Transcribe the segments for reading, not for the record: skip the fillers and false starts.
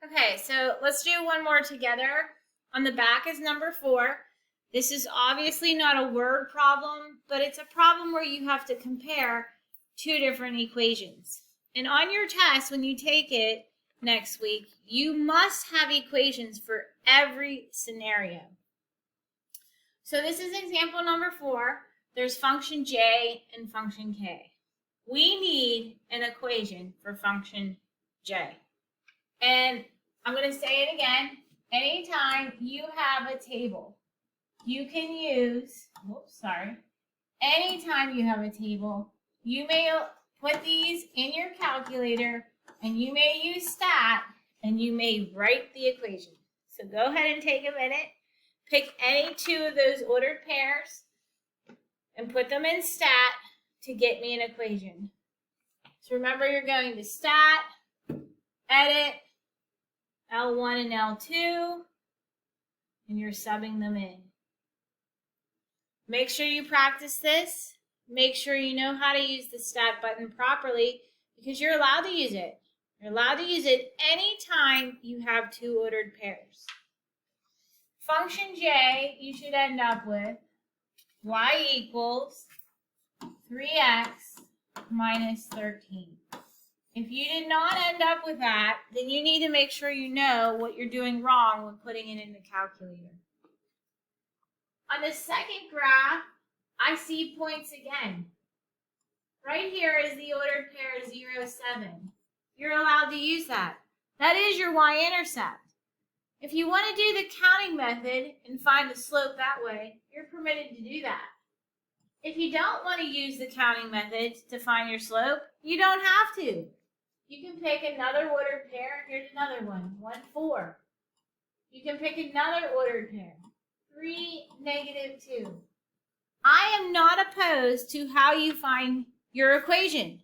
Okay, so let's do one more together. On the back is number 4. This is obviously not a word problem, but it's a problem where you have to compare two different equations. And on your test, when you take it next week, you must have equations for every scenario. So this is example number 4. There's function j and function k. We need an equation for function j. And I'm going to say it again. Anytime you have a table, you can use, anytime you have a table, you may put these in your calculator and you may use stat and you may write the equation. So go ahead and take a minute, pick any two of those ordered pairs and put them in stat to get me an equation. So remember, you're going to stat, edit, L1 and L2, and you're subbing them in. Make sure you practice this. Make sure you know how to use the stat button properly because you're allowed to use it. You're allowed to use it anytime you have two ordered pairs. Function j, you should end up with y equals 3x minus 13. If you did not end up with that, then you need to make sure you know what you're doing wrong when putting it in the calculator. On the second graph, I see points again. Right here is the ordered pair 0, 7. You're allowed to use that. That is your y-intercept. If you want to do the counting method and find the slope that way, you're permitted to do that. If you don't want to use the counting method to find your slope, you don't have to. You can pick another ordered pair. Here's another one, 1, 4. You can pick another ordered pair, 3, negative 2. I am not opposed to how you find your equation.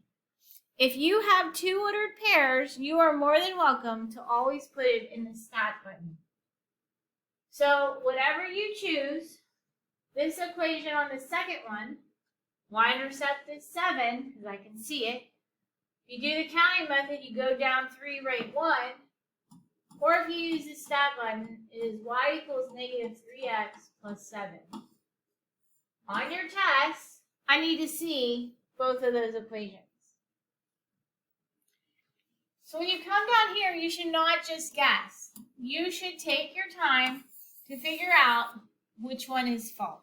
If you have two ordered pairs, you are more than welcome to always put it in the stat button. So whatever you choose, this equation on the second one, y-intercept is 7, because I can see it. If you do the counting method, you go down 3, right 1. Or if you use the stat button, it is y equals negative 3x plus 7. On your test, I need to see both of those equations. So when you come down here, you should not just guess. You should take your time to figure out which one is false.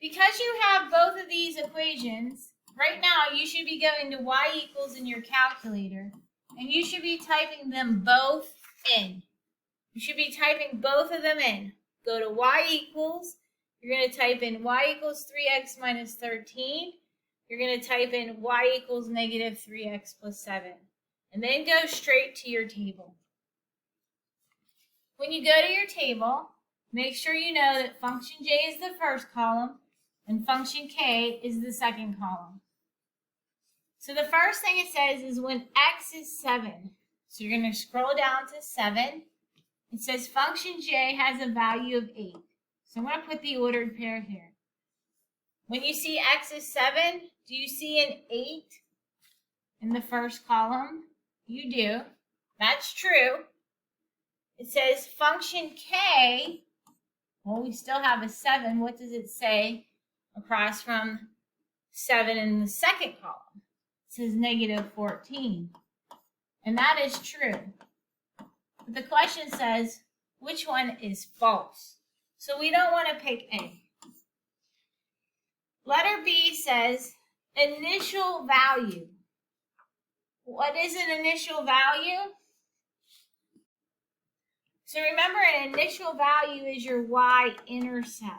Because you have both of these equations, right now you should be going to y equals in your calculator, and you should be typing them both in. You should be typing both of them in. Go to y equals. You're going to type in y equals 3x minus 13. You're going to type in y equals negative 3x plus 7. And then go straight to your table. When you go to your table, make sure you know that function j is the first column and function k is the second column. So the first thing it says is when x is 7. So you're going to scroll down to 7. It says function j has a value of 8. So I'm going to put the ordered pair here. When you see x is 7, do you see an 8 in the first column? You do. That's true. It says function k, well, we still have a 7. What does it say across from 7 in the second column? It says negative 14. And that is true. But the question says, which one is false? So we don't want to pick A. Letter B says initial value. What is an initial value? So remember, an initial value is your y-intercept.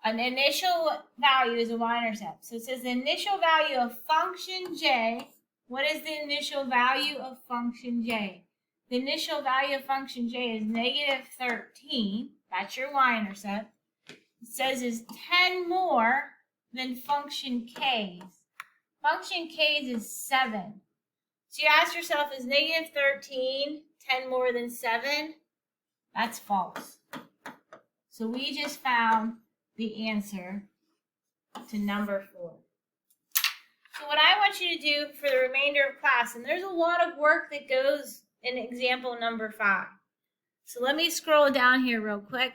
An initial value is a y-intercept. So it says the initial value of function j. What is the initial value of function j? The initial value of function j is negative 13. That's your y-intercept. It says is 10 more than function k's. Function k's is 7. So you ask yourself, is negative 13 10 more than 7? That's false. So we just found the answer to number 4. So what I want you to do for the remainder of class, and there's a lot of work that goes in example number 5. So let me scroll down here real quick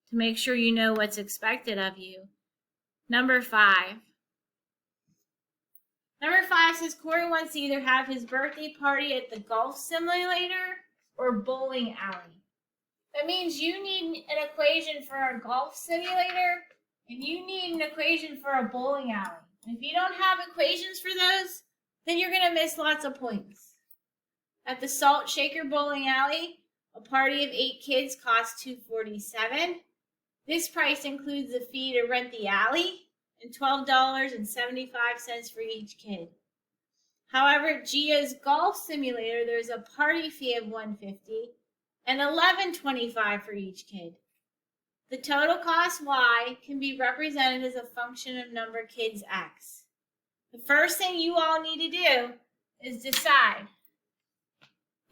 to make sure you know what's expected of you. Number 5. Number 5 says Corey wants to either have his birthday party at the golf simulator or bowling alley. That means you need an equation for a golf simulator and you need an equation for a bowling alley. And if you don't have equations for those, then you're going to miss lots of points. At the Salt Shaker Bowling Alley, a party of 8 kids costs $247. This price includes the fee to rent the alley and $12.75 for each kid. However, at Gio's Golf Simulator, there's a party fee of $150 and $11.25 for each kid. The total cost Y can be represented as a function of number of kids X. The first thing you all need to do is decide,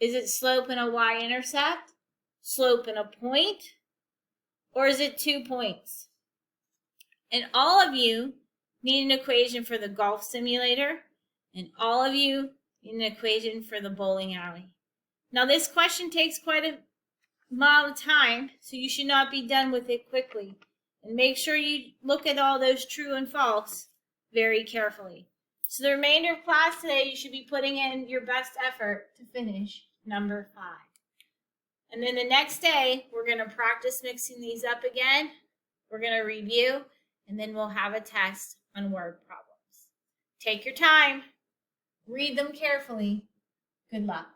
is it slope and a y-intercept, slope and a point, or is it 2 points? And all of you need an equation for the golf simulator, and all of you need an equation for the bowling alley. Now this question takes quite a amount of time, so you should not be done with it quickly. And make sure you look at all those true and false very carefully. So the remainder of class today, you should be putting in your best effort to finish number 5. And then the next day, we're going to practice mixing these up again. We're going to review, and then we'll have a test on word problems. Take your time. Read them carefully. Good luck.